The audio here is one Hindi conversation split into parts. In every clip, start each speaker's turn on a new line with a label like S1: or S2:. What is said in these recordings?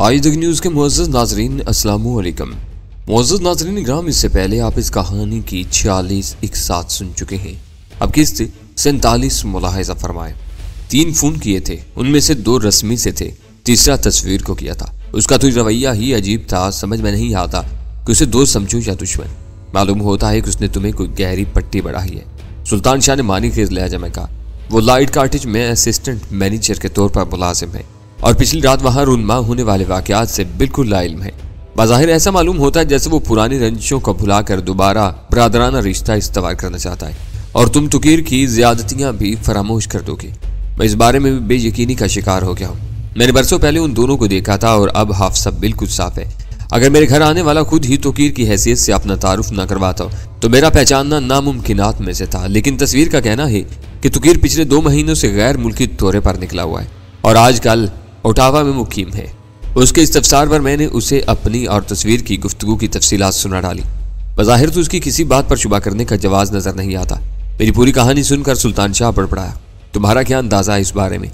S1: आज तक न्यूज़ के मुअज़्ज़ज़ नाज़रीन अस्सलामु अलैकुम। मुअज़्ज़ज़ नाज़रीन इकराम, इससे पहले आप इस कहानी की 46 एक साथ सुन चुके हैं। अब किस्त 47 मुलाहिज़ा फरमाए। 3 फ़ोन किए थे, उनमें से 2 रस्मी से थे, तीसरा तस्वीर को किया था। उसका तो रवैया ही अजीब था, समझ में नहीं आता कि उसे दोस्त समझो या दुश्मन। मालूम होता है कि उसने तुम्हें कोई गहरी पट्टी बढ़ाई है। सुल्तान शाह ने मानी खेज लहजा में कहा, वो लाइट कार्टेज में असिस्टेंट मैनेजर के तौर पर मुलाजिम है और पिछली रात वहां रूनमा होने वाले वाकयात से बिल्कुल लाइल्म है। बाज़ाहिर ऐसा मालूम होता है जैसे वो पुरानी रंजिशों को भुलाकर दोबारा बरादराना रिश्ता इस्तवार करना चाहता है और तुम तुकीर की ज्यादतियां भी फरामोश कर दोगे। मैं इस बारे में भी बेयकीनी का शिकार हो गया हूँ। मैंने बरसों पहले उन दोनों को देखा था और अब हाफसा बिल्कुल साफ है। अगर मेरे घर आने वाला खुद ही तुकीर की हैसियत से अपना तारुफ न करवाता तो मेरा पहचानना नामुमकिनात में से था। लेकिन तस्वीर का कहना है कि तुकीर पिछले 2 महीनों से गैर मुल्की दौरे पर निकला हुआ है और आजकल ओटावा में मुकीम है। उसके इस्तफसार पर मैंने उसे अपनी और तस्वीर की गुफ्तगू की तफसीलात सुना डाली। बज़ाहिर तो उसकी किसी बात पर शुबा करने का जवाज नजर नहीं आता। मेरी पूरी कहानी सुनकर सुल्तान शाह बड़बड़ाया, तुम्हारा क्या अंदाजा है इस बारे में?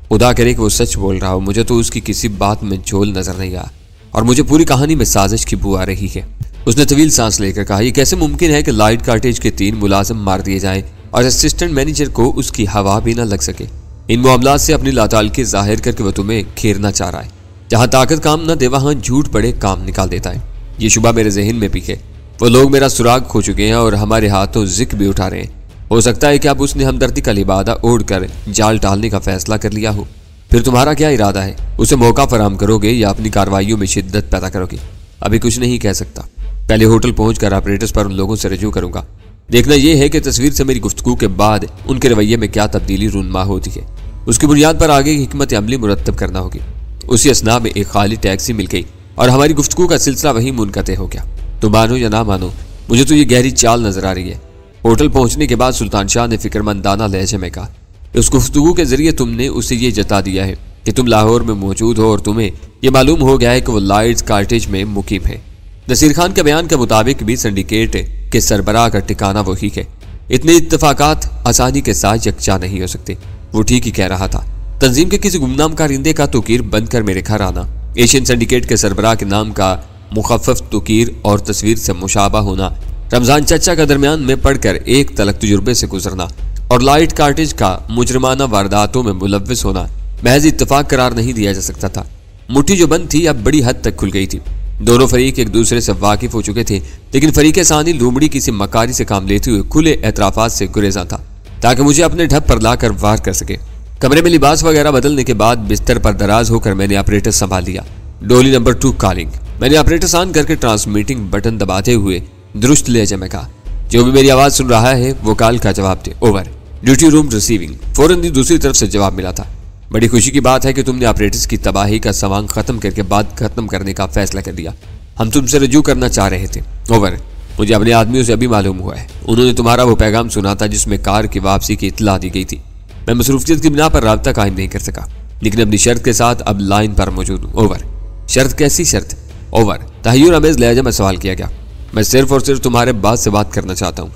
S1: खुदा करे कि वो सच बोल रहा हो, मुझे तो उसकी किसी बात में झोल नजर नहीं आया और मुझे पूरी कहानी में साजिश की बू आ रही है। उसने तवील सांस लेकर कहा, यह कैसे मुमकिन है कि लाइट कार्टेज के 3 मुलाजिम मार दिए जाएं और असिस्टेंट मैनेजर को उसकी हवा भी न लग सके। इन मामलात से अपनी लातालगी जाहिर करके वह तुम्हें घेरना चाह रहा है। जहां ताकत काम न दे वहां झूठ बड़े काम निकाल देता है। ये शुबा मेरे जहन में भी है। वो लोग मेरा सुराग खो चुके हैं और हमारे हाथों जिक्र भी उठा रहे हैं। हो सकता है कि अब उसने हमदर्दी का लिबादा ओढ़कर जाल टालने का फैसला कर लिया हो। फिर तुम्हारा क्या इरादा है? उसे मौका फराम करोगे या अपनी कार्रवाइयों में शिद्दत पैदा करोगे? अभी कुछ नहीं कह सकता। पहले होटल पहुंचकर ऑपरेटर्स पर उन लोगों से रजू करूंगा। देखना यह है कि तस्वीर से मेरी गुफ्तगू के बाद उनके रवैये में क्या तब्दीली रूनमा होती है। उसकी बुनियाद पर आगे की हिकमत अमली मुरतब करना होगी। उसी असना में एक खाली टैक्सी मिल गई और हमारी गुफ्तगू का सिलसिला वहीं मुनक़ते हो गया। तो मानो या ना मानो, मुझे तो ये गहरी चाल नजर आ रही है। होटल पहुंचने के बाद सुल्तान शाह ने फिक्रमंदाना लहजे में कहा, उस गुफ्तगू के जरिए तुमने उसे ये जता दिया है कि तुम लाहौर में मौजूद हो और तुम्हें यह मालूम हो गया है कि वो लाइट्स कार्टेज में मुकीम है। नसीर खान के बयान के मुताबिक भी सिंडिकेट के सरबराह का ठिकाना वही है। इतने इत्तफाकात आसानी के साथ यकजा नहीं हो सकते। वो ठीक ही कह रहा था। तंजीम के किसी गुमनाम कारिंदे का तुकीर बनकर मेरे घर आना, एशियन सिंडिकेट के सरबराह के नाम का मुखफ़फ़ तुकीर और तस्वीर से मुशाबा होना, रमजान चचा का दरमियान में पढ़कर एक तलक तजुर्बे से गुजरना और लाइट कार्टेज का मुजरमाना वारदातों में मुलव्विस होना महज इत्तफाक करार नहीं दिया जा सकता था। मुट्ठी जो बंद थी अब बड़ी हद तक खुल गई थी। दोनों फरीक एक दूसरे से वाकिफ हो चुके थे, लेकिन फरीक सानी लूमड़ी किसी मकारी से काम लेते हुए खुले एतराफात से गुरेजा था ताकि मुझे अपने ढप पर लाकर वार कर सके। कमरे में लिबास वगैरह बदलने के बाद बिस्तर पर दराज होकर मैंने ऑपरेटर संभाल लिया। डोली नंबर 2 कॉलिंग। मैंने ऑपरेटर ऑन करके ट्रांसमीटिंग बटन दबाते हुए दुरुस्त लहजे में कहा, जो भी मेरी आवाज सुन रहा है वो कॉल का जवाब दे। ओवर। Duty room receiving. फौरन ही दूसरी तरफ से जवाब मिला था, बड़ी खुशी की बात है कि तुमने ऑपरेटर्स की तबाही का सामान खत्म करके बात खत्म करने का फैसला कर दिया। हम तुमसे रजू करना चाह रहे थे। ओवर। मुझे अपने आदमियों से अभी मालूम हुआ है, उन्होंने तुम्हारा वो पैगाम सुना था जिसमें कार की वापसी की इत्तला दी गई थी। मैं मसरूफियत की बिना पर राब्ता कायम नहीं कर सका, लेकिन अपनी शर्त के साथ अब लाइन पर मौजूद हूँ। ओवर। शर्त? कैसी शर्त? ओवर। तहय्युर अमेज लहजा में सवाल किया गया। मैं सिर्फ और सिर्फ तुम्हारे बात से बात करना चाहता हूँ।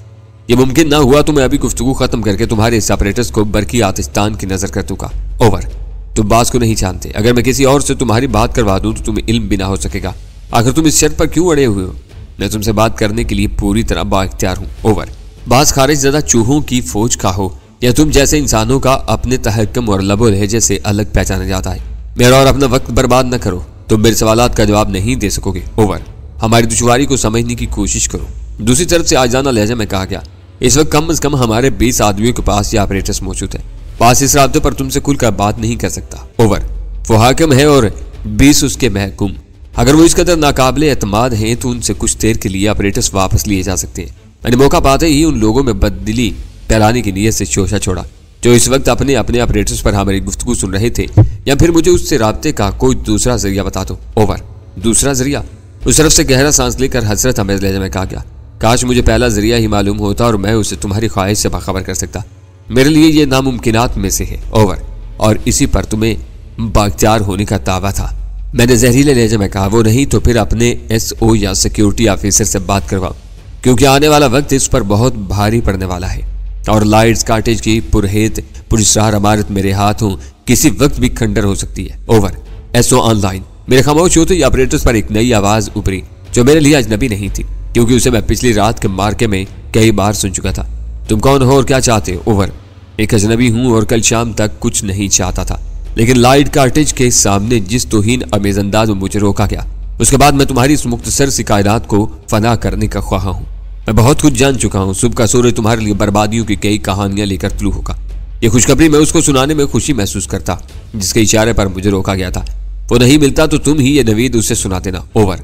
S1: ये मुमकिन ना हुआ तो मैं अभी गुफ्तगू खत्म करके तुम्हारे इस ऑपरेटर्स को बरकी आतिस्तान की नजर कर दूंगा। ओवर। तुम बास को नहीं जानते। अगर मैं किसी और से तुम्हारी बात करवा दूं तो तुम्हें इल्म भी ना हो सकेगा। आखिर तुम इस शर्त पर क्यों अड़े हुए हो? मैं तुमसे बात करने के लिए पूरी तरह बाइख्तियार हूँ। ओवर। बास खारिज ज़्यादा चूहों की फौज का हो या तुम जैसे इंसानों का अपने तहक्कुम और लबो लहजे से अलग पहचाना जाता है। मेरा और अपना वक्त बर्बाद न करो, तुम मेरे सवालात का जवाब नहीं दे सकोगे। ओवर। हमारी दुश्वारी को समझने की कोशिश करो। दूसरी तरफ से आजाना लहजा में कहा गया, इस वक्त कम से कम हमारे 20 आदमियों के पास ये ऑपरेटर्स मौजूद है। पास इस राब्ते पर तुमसे खुलकर बात नहीं कर सकता। ओवर। वो हाकिम है और 20 उसके महकूम। अगर वो इस कदर नाकाबिले एतमाद हैं तो उनसे कुछ देर के लिए ऑपरेटर्स वापस लिए जा सकते हैं। मैंने मौका पाते ही उन लोगों में बददिली फैलाने की नीयत से शोशा छोड़ा जो इस वक्त अपने अपने ऑपरेटर्स पर हमारी गुफ्तगू सुन रहे थे, या फिर मुझे उससे राब्ते का कोई दूसरा जरिया बता दो। ओवर। दूसरा जरिया? उस तरफ से गहरा सांस लेकर हसरत अमेज लहजे में कहा गया, काश मुझे पहला जरिया ही मालूम होता और मैं उसे तुम्हारी ख्वाहिश से बाखबर कर सकता। मेरे लिए ये नामुमकिनात में से है। ओवर। और इसी पर तुम्हें बाख्तियार होने का दावा था। मैंने जहरीले लहजे में कहा, वो नहीं तो फिर अपने SO या सिक्योरिटी ऑफिसर से बात करवाओ, क्योंकि आने वाला वक्त इस पर बहुत भारी पड़ने वाला है और लाइट्स कार्टेज की पुरहेत पुरस्कार इमारत मेरे हाथों किसी वक्त भी खंडर हो सकती है। ओवर। SO online. मेरे खामोश होते ही ऑपरेटर्स पर एक नई आवाज उभरी जो मेरे लिए अजनबी नहीं थी, क्योंकि उसे मैं पिछली रात के मार्के में कई बार सुन चुका था। तुम कौन हो और क्या चाहते हो? ओवर। एक अजनबी हूं और कल शाम तक कुछ नहीं चाहता था, लेकिन लाइट कार्टेज के सामने जिस तौहीन अमेज अंदाज में मुझे रोका गया, उसके बाद मैं तुम्हारी इस मुख्तसर सी कायनात को फना करने का ख्वाह हूँ। मैं बहुत कुछ जान चुका हूँ। सुबह का सूरज तुम्हारे लिए बर्बादियों की कई कहानियां लेकर तुलू होगा। ये खुशखबरी मैं उसको सुनाने में खुशी महसूस करता जिसके इशारे पर मुझे रोका गया था। वो नहीं मिलता तो तुम ही ये नवीद उसे सुना देना। ओवर।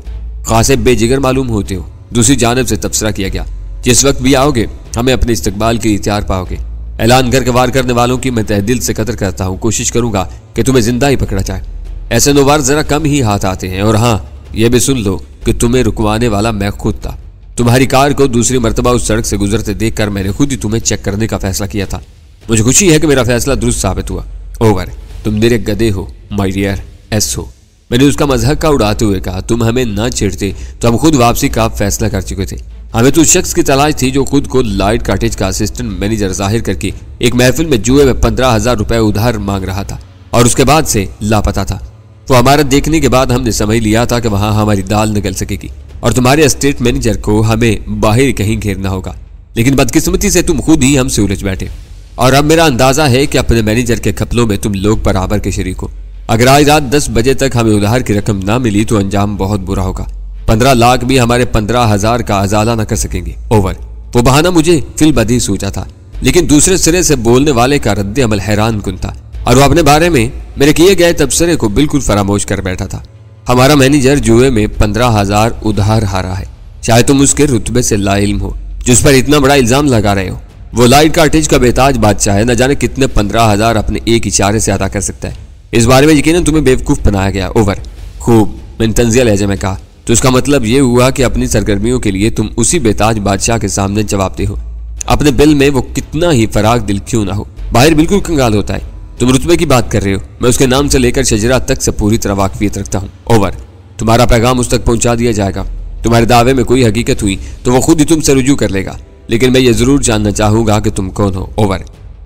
S1: खासे बेजिगर मालूम होते हो। दूसरी जानब से तबसरा किया गया, जिस वक्त भी आओगे हमें अपने इस्तकबाल के इख्तियार पाओगे। ऐलान करके वार करने वालों की मैं तहे दिल से कदर करता हूँ। कोशिश करूंगा कि तुम्हें जिंदा ही पकड़ा जाए। ऐसे नौवार जरा कम ही हाथ आते हैं। और हाँ, यह भी सुन लो कि तुम्हें रुकवाने वाला मैं खुद था। तुम्हारी कार को दूसरी मर्तबा उस सड़क से गुजरते देखकर मैंने खुद ही तुम्हें चेक करने का फैसला किया था। मुझे खुशी है कि मेरा फैसला दुरुस्त साबित हुआ। ओवर। तुम मेरे गधे हो माय डियर एस हो। मैंने उसका मजाक का उड़ाते हुए कहा, तुम हमें ना छेड़ते तो हम खुद वापसी का फैसला कर चुके थे। हमें तो उस शख्स की तलाश थी जो खुद को लाइट कॉटेज का असिस्टेंट मैनेजर जाहिर करके एक महफिल में जुए में 15,000 रुपए उधार मांग रहा था और उसके बाद से लापता था। वो हमारा देखने के बाद हमने समझ लिया था कि वहां हमारी दाल निकल सकेगी और तुम्हारे एस्टेट मैनेजर को हमें बाहर कहीं घेरना होगा। लेकिन बदकिस्मती से तुम खुद ही हमसे उलझ बैठे और अब मेरा अंदाजा है कि अपने मैनेजर के खपलों में तुम लोग बराबर के शरीक हो। अगर आज रात 10 बजे तक हमें उधार की रकम ना मिली तो अंजाम बहुत बुरा होगा। 15 लाख भी हमारे 15,000 का अजाला न कर सकेंगे। ओवर। वो बहाना मुझे फिलबदी सूझा था, लेकिन दूसरे सिरे से बोलने वाले का रद्द अमल हैरान कुन था और वो अपने बारे में मेरे किए गए तबसरे को बिल्कुल फरामोश कर बैठा था। हमारा मैनेजर जुए में 15,000 उधार हारा है। शायद तुम उसके रुतबे से लाइल्म हो जिस पर इतना बड़ा इल्जाम लगा रहे हो। वो लाइट कॉटेज का बेताज बादशाह है। न जाने कितने 15,000 अपने एक इशारे से अदा कर सकता है। इस बारे में यकीनन तुम्हें बेवकूफ बनाया गया। ओवर। खूब, मैंने तंजिया लहजे में कहा। तो इसका मतलब ये हुआ कि अपनी सरगर्मियों के लिए तुम उसी बेताज बादशाह के सामने जवाबदेह हो, अपने बिल में वो कितना ही फराग दिल क्यों ना हो। बाहर बिल्कुल कंगाल होता है। तुम रुतबे की बात कर रहे हो, मैं उसके नाम से लेकर शजरा तक से पूरी तरह वाकफियत रखता हूँ। ओवर। तुम्हारा पैगाम उस तक पहुंचा दिया जाएगा। तुम्हारे दावे में कोई हकीकत हुई तो वो खुद ही तुमसे रुजू कर लेगा, लेकिन मैं ये जरूर जानना चाहूंगा कि तुम कौन हो। ओवर।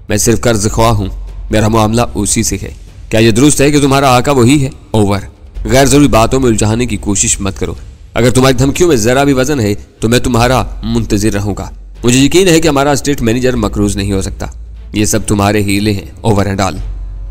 S1: मैं सिर्फ कर्ज ख्वाह हूँ, मेरा मामला उसी से है। क्या यह दुरुस्त है कि तुम्हारा आका वही है? ओवर। गैर जरूरी बातों में उलझाने की कोशिश मत करो। अगर तुम्हारी धमकियों में जरा भी वजन है तो मैं तुम्हारा मुंतजिर रहूंगा। मुझे यकीन है कि हमारा स्टेट मैनेजर मकरूज नहीं हो सकता। ये सब तुम्हारे हीले हैं। Over and all.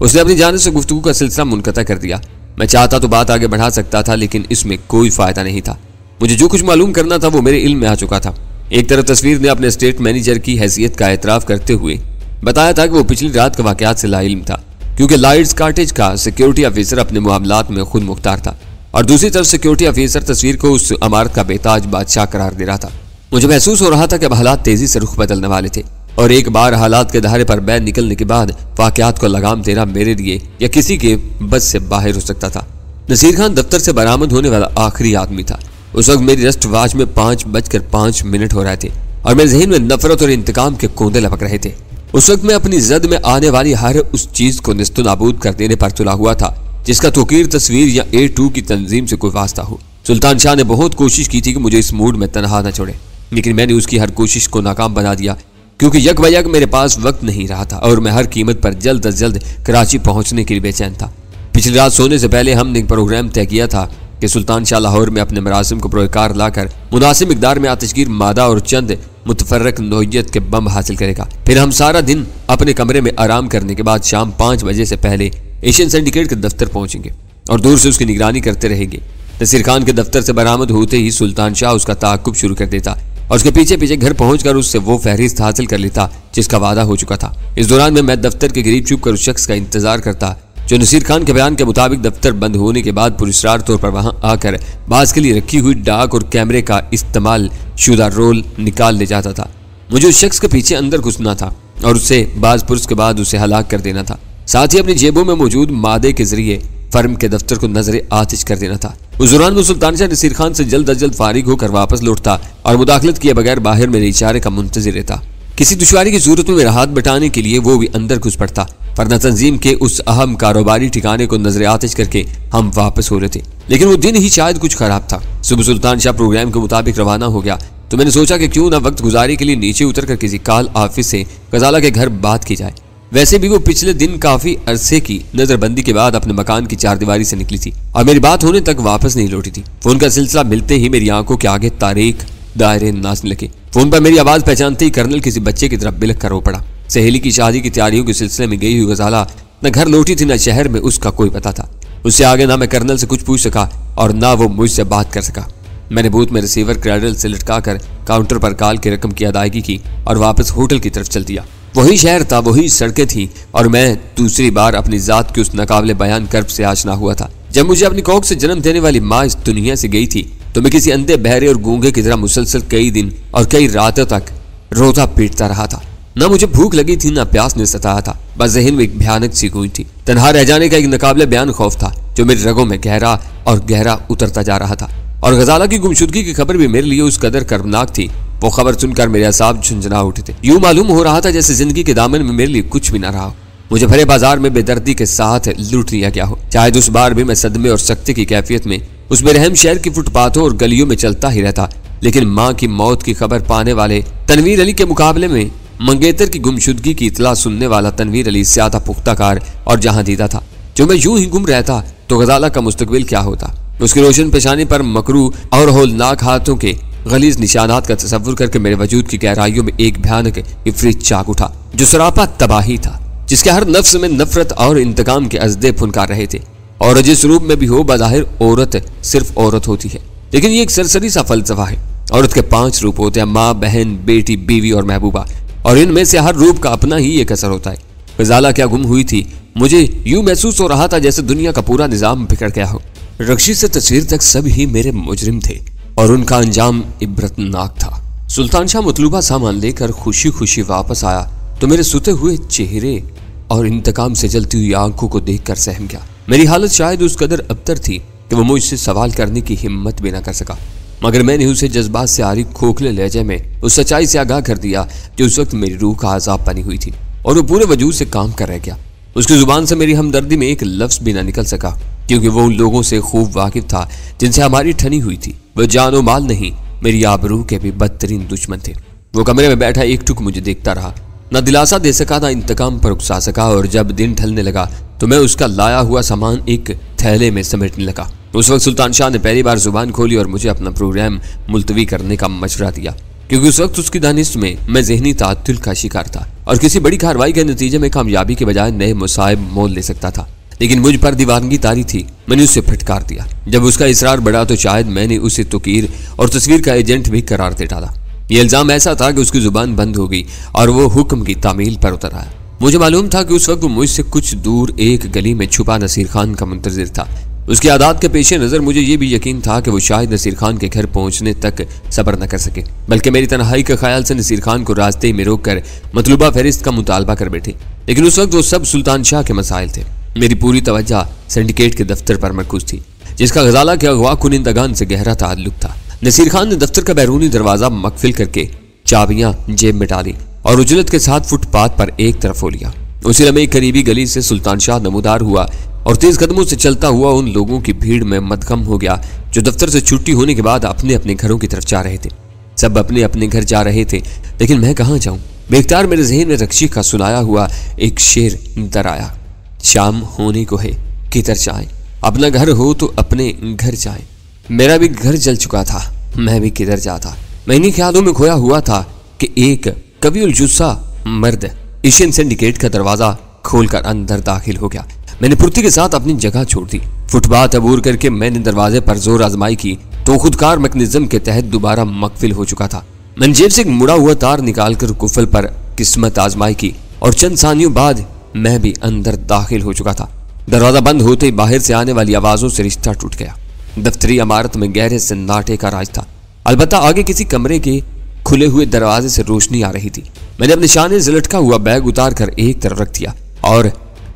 S1: उसने अपनी जानिब से गुफ्तगू का सिलसिला मुनक़ता कर दिया। मैं चाहता तो बात आगे बढ़ा सकता था, लेकिन इसमें कोई फायदा नहीं था। मुझे जो कुछ मालूम करना था वो मेरे इल्म में आ चुका था। एक तरफ तस्वीर ने अपने स्टेट मैनेजर की हैसियत का एतराफ़ करते हुए बताया था कि वो पिछली रात के वाक़यात से लाइल्म था, क्योंकि लाइट्स कॉटेज का सिक्योरिटी ऑफिसर अपने मामलात में खुद मुख्तार था और दूसरी तरफ सिक्योरिटी ऑफिसर तस्वीर को उस इमारत का बेताज बादशाह करार दे रहा था। मुझे महसूस हो रहा था कि अब हालात तेजी से रुख बदलने वाले थे और एक बार हालात के धारे पर बैन निकलने के बाद वाक़यात को लगाम देना मेरे लिए या किसी के बस से बाहर हो सकता था। नसीर खान दफ्तर से बरामद होने वाला आखिरी आदमी था। उस वक्त मेरी रस्ट वाच में 5:05 हो रहे थे और मेरे जहन में नफरत और इंतकाम के कोंदे लपक रहे थे। उस वक्त मैं अपनी जद में आने वाली हर उस चीज को निस्तो नाबूद कर देने पर तुला हुआ था जिसका तोकीर तस्वीर या A2 की तंजीम से कोई वास्ता हो। सुल्तान शाह ने बहुत कोशिश की थी कि मुझे इस मूड में तनहा न छोड़े, लेकिन मैंने उसकी हर कोशिश को नाकाम बना दिया, क्योंकि यक बयक मेरे पास वक्त नहीं रहा था और मैं हर कीमत पर जल्द अज जल्द कराची पहुंचने के लिए बेचैन था। पिछली रात सोने से पहले हमने एक प्रोग्राम तय किया था कि सुल्तान शाह लाहौर में अपने मरासिम को पुरकार लाकर मुनासिब मिकदार में आतिशगीर मादा और चंद मुतफर्रक नौइयत के बम हासिल करेगा। फिर हम सारा दिन अपने कमरे में आराम करने के बाद शाम 5 बजे से पहले एशियन सिंडिकेट के दफ्तर पहुंचेंगे और दूर से उसकी निगरानी करते रहेंगे। नसीर खान के दफ्तर से बरामद होते ही सुल्तान शाह उसका ताक़ुब शुरू कर देता और उसके पीछे पीछे घर पहुंचकर उससे वो फहरिस्त हासिल कर लेता जिसका वादा हो चुका था। इस दौरान में मैं दफ्तर के करीब छुप कर उस शख्स का इंतजार करता जो नसीर खान के बयान के मुताबिक दफ्तर बंद होने के बाद पुरस्कार तौर पर वहां आकर बाज के लिए रखी हुई डाक और कैमरे का इस्तेमाल शुदा रोल निकाल ले जाता था। मुझे उस शख्स के पीछे अंदर घुसना था और उससे बाज पुरस के बाद उसे हलाक कर देना था। साथ ही अपनी जेबों में मौजूद मादे के जरिए फर्म के दफ्तर को नजर आतिश कर देना था। उस दौरान वो सुल्तान शाह नसीर खान से जल्द अज जल्द फारिग होकर वापस लौटता और मुदाखलत किए बगैर बाहर मेरे इशारे का मुंतजिर रहता। किसी दुश्वारी की सूरत में मेरा हाथ बटाने के लिए वो भी अंदर घुस पड़ता, वरना तंजीम के उस अहम कारोबारी ठिकाने को नजर आतिश करके हम वापस हो रहे थे। लेकिन वो दिन ही शायद कुछ खराब था। सुबह सुल्तान शाह प्रोग्राम के मुताबिक रवाना हो गया तो मैंने सोचा कि क्यों ना वक्त गुजारी के लिए नीचे उतरकर किसी कॉल ऑफिस से गजाला के घर बात की जाए। वैसे भी वो पिछले दिन काफी अरसे की नजरबंदी के बाद अपने मकान की चारदीवारी से निकली थी और मेरी बात होने तक वापस नहीं लौटी थी। फोन का सिलसिला मिलते ही मेरी आंखों के आगे तारीख दायरे नाचने लगे। फोन पर मेरी आवाज पहचानते ही कर्नल किसी बच्चे की तरफ बिलख कर रो पड़ा। सहेली की शादी की तैयारियों के सिलसिले में गई हुई गजाला न घर लौटी थी, न शहर में उसका कोई पता था। उससे आगे ना मैं कर्नल से कुछ पूछ सका और ना वो मुझसे बात कर सका। मैंने बूथ में रिसीवर क्रैडल से लटकाकर काउंटर पर कॉल की रकम की अदायगी की और वापस होटल की तरफ चल दिया। वही शहर था, वही सड़कें थी और मैं दूसरी बार अपनी जात के उस नाकाबिले बयान कर्ब से आशना हुआ था। जब मुझे अपनी कोख से जन्म देने वाली माँ इस दुनिया से गई थी तो मैं किसी अंधे, बहरे और गूंगे की तरह मुसलसल कई दिन और कई रातों तक रोता पीटता रहा था। ना मुझे भूख लगी थी, ना प्यास ने सताया था, बस ज़हन में एक भयानक सी गूंज थी। तन्हा रह जाने का एक नाकाबिले बयान खौफ था जो मेरे रगों में गहरा और गहरा उतरता जा रहा था। और गजाला की गुमशुदगी की खबर भी मेरे लिए उस कदर कर्मनाक थी। वो खबर सुनकर मेरे असाब झुंझुना उठे थे। यूं मालूम हो रहा था जैसे जिंदगी के दामन में मेरे लिए कुछ भी न रहा हो। मुझे भरे बाजार में बेदर्दी के साथ लूट लिया गया हो। शायद उस बार भी मैं सदमे और सख्ती की कैफियत में उस बेरहम शहर की फुटपाथों और गलियों में चलता ही रहता, लेकिन माँ की मौत की खबर पाने वाले तनवीर अली के मुकाबले में मंगेतर की गुमशुदगी की इतला सुनने वाला तनवीर अली ज्यादा पुख्ताकार और जहां दीदा था। जो मैं यूं ही गुम रहता तो गजाला का मुस्तकबिल क्या होता। उसकी रोशन पेशानी पर मकरू और होलनाक हाथों के गलीज निशानात का तस्वुर करके मेरे वजूद की गहराइयों में एक भयानक इफरीत चाक उठा जो सरापा तबाही था, जिसके हर नफ्स में नफरत और इंतकाम के अज़दे फुनकार रहे थे। और जिस रूप में भी हो, बज़ाहिर औरत सिर्फ औरत होती है, लेकिन ये एक सरसरी सा फलसफा है। औरत के 5 रूप होते हैं, माँ, बहन, बेटी, बीवी और महबूबा, और इनमें से हर रूप का अपना ही एक असर होता है। गजाला क्या गुम हुई थी, मुझे यूं महसूस हो रहा था जैसे दुनिया का पूरा निजाम बिगड़ गया हो। रक्शी से तस्वीर तक सब ही मेरे मुजरिम थे और उनका अंजाम इबरतनाक था। सुल्तान शाह मतलूबा सामान लेकर खुशी खुशी वापस आया तो मेरे सुते हुए चेहरे और इंतकाम से जलती हुई आंखों को देखकर सहम गया। मेरी हालत शायद उस कदर अबतर थी कि वो मुझसे सवाल करने की हिम्मत भी न कर सका, मगर मैंने उसे जज्बात से आरी खोखले लहजे में उस सच्चाई से आगाह कर दिया जो उस वक्त मेरी रूह का आजाब बनी हुई थी और वो पूरे वजूद से काम कर रह गया। उसकी जुबान से मेरी हमदर्दी में एक लफ्ज भी ना निकल सका, क्योंकि वो उन लोगों से खूब वाकिफ था जिनसे हमारी ठनी हुई थी। वह जानो माल नहीं, मेरी आबरू के भी बदतरीन दुश्मन थे। वो कमरे में बैठा एक टुक मुझे देखता रहा, न दिलासा दे सका, न इंतकाम पर उकसा सका। और जब दिन ढलने लगा तो मैं उसका लाया हुआ सामान एक थैले में समेटने लगा। उस वक्त सुल्तान शाह ने पहली बार जुबान खोली और मुझे अपना प्रोग्राम मुलतवी करने का मशवरा दिया, क्योंकि उस वक्त उसकी दानिश में मैं ज़हनी ताअत्तुल का शिकार था और किसी बड़ी कार्रवाई के नतीजे में कामयाबी के बजाय नए मुसाइब मोल ले सकता था। लेकिन मुझ पर दीवानगी तारी थी। मैंने उसे फटकार दिया। जब उसका इसरार बढ़ा तो शायद मैंने उसे तकीर और तस्वीर का एजेंट भी करार दे डाला। ये इल्जाम ऐसा था कि उसकी जुबान बंद हो गई और वो हुक्म की तामील पर उतर आया। मुझे मालूम था कि उस वक्त मुझसे कुछ दूर एक गली में छुपा नसीर खान का मुंतजिर था। उसकी आदत के पेश नज़र मुझे ये भी यकीन था कि वो शायद नसीर खान के घर पहुंचने तक सब्र न कर सके, बल्कि मेरी तन्हाई के ख्याल से नसीर खान को रास्ते में रोक कर मतलूबा फहरिस्त का मुतालबा कर बैठे। लेकिन उस वक्त वो सब सुल्तान शाह के मसाइल थे। मेरी पूरी तवज्जो सिंडिकेट के दफ्तर पर मरकूज थी, जिसका गजाला के अगवा कुनिंदगान से गहरा ताल्लुक था। नसीर खान ने दफ्तर का बैरूनी दरवाजा मकफिल करके चाबियां जेब में डाली और उजलत के साथ फुटपाथ पर एक तरफ हो लिया। उसी लम्हे एक करीबी गली से सुल्तान शाह नमूदार हुआ और तेज कदमों से चलता हुआ उन लोगों की भीड़ में मदगम हो गया जो दफ्तर से छुट्टी होने के बाद अपने अपने घरों की तरफ जा रहे थे। सब अपने अपने घर जा रहे थे, लेकिन मैं कहाँ जाऊं? बेख्तियार मेरे ज़हन में रक्शी का सुनाया हुआ एक शेर दर आया, शाम होने को है किधर जाए, अपना घर हो तो अपने घर जाए। मेरा भी घर जल चुका था, मैं भी किधर जाता। मैं इन्हीं ख्यालों में खोया हुआ था कि एक कविउल जुस्सा मर्द एशियन सिंडिकेट का दरवाजा खोलकर अंदर दाखिल हो गया। मैंने फुर्ती के साथ अपनी जगह छोड़ दी। फुटपाथ अबूर करके मैंने दरवाजे पर जोर आजमाई की तो खुदकार मैकेनिज्म के तहत दोबारा मकफिल हो चुका था। मैंने जेब से एक मुड़ा हुआ तार निकालकर कुफल पर किस्मत आजमाई की और चंद सानियों बाद मैं भी अंदर दाखिल हो चुका था। दरवाजा बंद होते ही बाहर से आने वाली आवाजों से रिश्ता टूट गया। दफ्तरी इमारत में गहरे सन्नाटे का राज था। अलबत्ता आगे किसी कमरे के खुले हुए दरवाजे से रोशनी आ रही थी। मैंने अपने शाने से लटका हुआ बैग उतार कर एक तरफ रख दिया और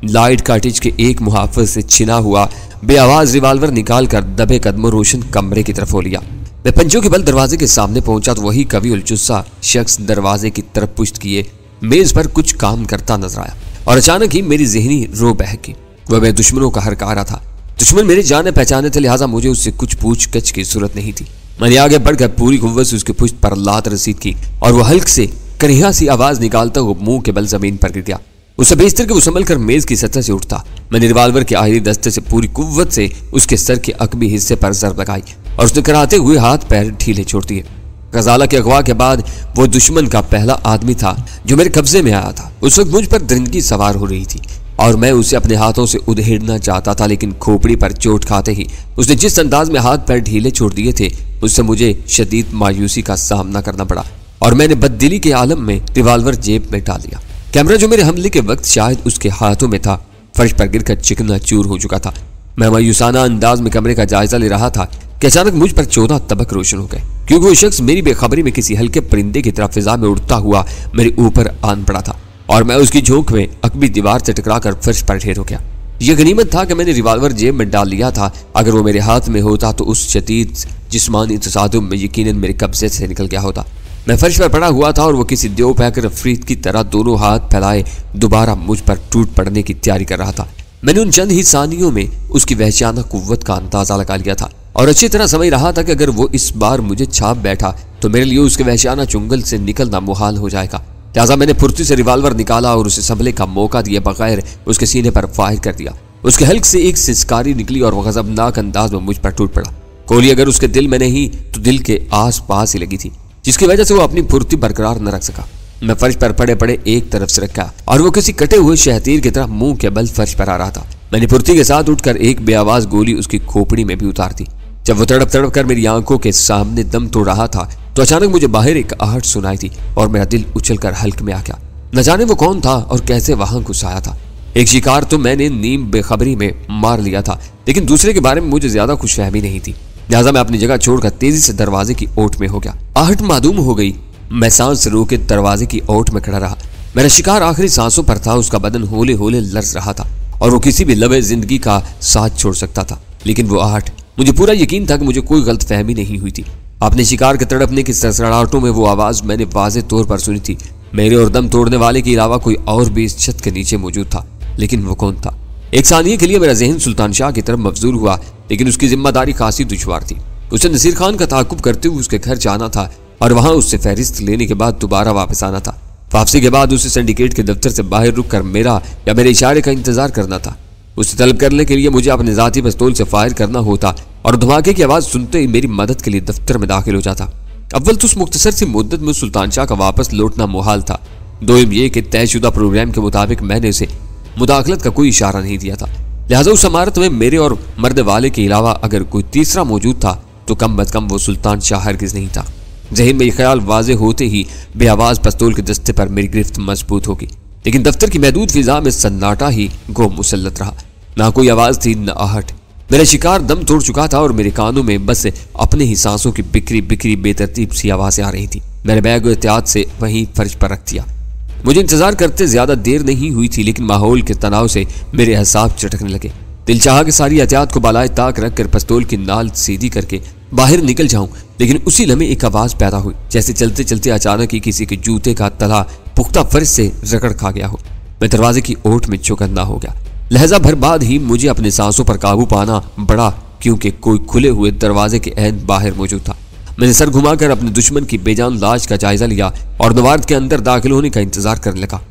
S1: लाइट काटेज के एक मुहाफिज से छिना हुआ बेआवाज रिवाल्वर निकालकर दबे कदमों रोशन कमरे की तरफ हो लिया। मैं पंजों के बल दरवाजे के सामने पहुंचा तो वही कवि उलजुस्सा शख्स दरवाजे की तरफ पुश्त किए मेज पर कुछ काम करता नजर आया और अचानक ही मेरी ज़हनी रो बहकी। वह मेरे दुश्मनों का हरकारा था। दुश्मन मेरे जाने पहचाने थे, लिहाजा मुझे उससे कुछ पूछ कछ की जरूरत नहीं थी। मैंने आगे बढ़कर पूरी कुव्वत से उसकी पुश्त पर लात रसीद की और वह हल्क से करिया सी आवाज निकालता हुआ मुंह के बल जमीन पर गिर गया। उसे बेचकर के वो संभल कर मेज की सतह से उठता। मैंने रिवाल्वर के आखिरी दस्ते से पूरी कुव्वत से उसके सर के अकबी हिस्से पर जरब लगाई और उसने कराते हुए हाथ पैर ढीले छोड़ दिए। गजाला के अगवा के बाद वो दुश्मन का पहला आदमी था जो मेरे कब्जे में आया था। उस वक्त मुझ पर दरिंदगी सवार हो रही थी और मैं उसे अपने हाथों से उधेड़ना चाहता था, लेकिन खोपड़ी पर चोट खाते ही उसने जिस अंदाज में हाथ पैर ढीले छोड़ दिए थे उससे मुझे शदीद मायूसी का सामना करना पड़ा और मैंने बददिली के आलम में रिवाल्वर जेब में डाल लिया। कैमरा जो मेरे हमले के वक्त शायद उसके हाथों में था फर्श पर गिरकर चिकना चूर हो चुका था। मैं मायूसाना अंदाज में कमरे का जायजा ले रहा था कि अचानक मुझ पर 14 तबक रोशन हो गए, क्योंकि वो शख्स मेरी बेखबरी में किसी हल्के परिंदे की तरफ फिजा में उड़ता हुआ मेरे ऊपर आन पड़ा था और मैं उसकी झोंक में अकबी दीवार से टकराकर फर्श पर ढेर हो गया। यह गनीमत था कि मैंने रिवाल्वर जेब में डाल लिया था। अगर वो मेरे हाथ में होता तो उस शदीद जिस्मानी तसादुम में यकीनन मेरे कब्जे से निकल गया होता। मैं फर्श पर पड़ा हुआ था और वो किसी देव पैकर अफरीद की तरह दोनों हाथ फैलाए दोबारा मुझ पर टूट पड़ने की तैयारी कर रहा था। मैंने उन चंद ही सानियों में उसकी वहशियाना कुव्वत का अंदाजा लगा लिया था और अच्छी तरह समझ रहा था कि अगर वो इस बार मुझे छाप बैठा तो मेरे लिए उसके वहशियाना चुंगल से निकलना मुहाल हो जाएगा। लिहाजा मैंने फुर्ती से रिवाल्वर निकाला और उसे संभले का मौका दिए बगैर उसके सीने पर फायर कर दिया। उसके हल्क से एक सिसकारी निकली और वह गजबनाक अंदाज में मुझ पर टूट पड़ा। गोली अगर उसके दिल में नहीं तो दिल के आस पास ही लगी थी, जिसकी वजह से वो अपनी फुर्ती बरकरार न रख सका। मैं फर्श पर पड़े पड़े एक तरफ से रखा और वो किसी कटे हुए शहतीर की तरह मुंह के बल फर्श पर आ रहा था। मैंने फुर्ती के साथ उठकर एक बेआवाज गोली उसकी खोपड़ी में भी उतार दी। जब वो तड़प तड़प कर मेरी आंखों के सामने दम तोड़ रहा था तो अचानक मुझे बाहर एक आहट सुनाई थी और मेरा दिल उछलकर हल्क में आ गया। न जाने वो कौन था और कैसे वहां घुस आया था। एक शिकार तो मैंने नीम बेखबरी में मार लिया था, लेकिन दूसरे के बारे में मुझे ज्यादा खुशफहमी नहीं थी। लिहाजा मैं अपनी जगह छोड़कर तेजी से दरवाजे की ओट में हो गया। आहट मादूम हो गई। मैं सांस रोके दरवाजे की ओट में खड़ा रहा। मेरा शिकार आखिरी सांसों पर था। उसका बदन होले होले लर्ज रहा था और वो किसी भी लबे जिंदगी का साथ छोड़ सकता था, लेकिन वो आहट, मुझे पूरा यकीन था कि मुझे कोई गलतफहमी नहीं हुई थी। अपने शिकार के तड़पने की सरसराहटों में वो आवाज मैंने वाज़ेह तौर पर सुनी थी। मेरे और दम तोड़ने वाले के अलावा कोई और भी इस छत के नीचे मौजूद था, लेकिन वो कौन था? एक सानिये के लिए मेरा जहन सुल्तान शाह की तरफ मबजूर हुआ, लेकिन उसकी जिम्मेदारी खासी दुश्वार थी। उसे नसीर खान का ताकुब करते हुए उसके घर जाना था और वहां उससे फहरिस्त लेने के बाद दोबारा वापस आना था। वापसी के बाद उसे सिंडिकेट के दफ्तर से बाहर रुक कर मेरा या मेरे इशारे का इंतजार करना था। उसे तलब करने के लिए मुझे अपने जाती पिस्तौल से फायर करना होता और धमाके की आवाज सुनते ही मेरी मदद के लिए दफ्तर में दाखिल हो जाता। अव्वल तो उस मुख्तसर सी मुद्दत में सुल्तान शाह का वापस लौटना मुहाल था। दोम ये कि तयशुदा प्रोग्राम के मुताबिक मैंने उसे मुदाखलत का कोई इशारा नहीं दिया था। लिहाजा उस इमारत में मेरे और मर्द वाले के अलावा अगर कोई तीसरा मौजूद था तो कम अज कम वो सुल्तान शाह हरगिज नहीं था। जहन में ये ख्याल वाज़ेह होते ही बेआवाज पिस्तौल के दस्ते पर मेरी गिरफ्त मजबूत होगी, लेकिन दफ्तर की महदूद फिजा में सन्नाटा ही गो मुसल्लत रहा। ना कोई आवाज थी न आहट। मेरा शिकार दम तोड़ चुका था और मेरे कानों में बस अपने ही सांसों की बिखरी बिखरी बेतरतीब सी आवाजें आ रही थी। मैंने बैग एहतियात से वहीं फर्श पर रख दिया। मुझे इंतजार करते ज्यादा देर नहीं हुई थी, लेकिन माहौल के तनाव से मेरे हिसाब चटकने लगे। दिल चाहा कि सारी एहतियात को बालाए ताक रखकर पिस्तौल की नाल सीधी करके बाहर निकल जाऊं, लेकिन उसी लम्हे एक आवाज पैदा हुई, जैसे चलते चलते अचानक ही किसी के जूते का तला पुख्ता फर्श से रगड़ खा गया हो। मैं दरवाजे की ओट में चौकन्ना हो गया। लहजा भर बाद ही मुझे अपने सांसों पर काबू पाना पड़ा, क्योंकि कोई खुले हुए दरवाजे के एन बाहर मौजूद था। मैंने सर घुमाकर अपने दुश्मन की बेजान लाश का जायजा लिया और नवार्द के अंदर दाखिल होने का इंतजार करने लगा।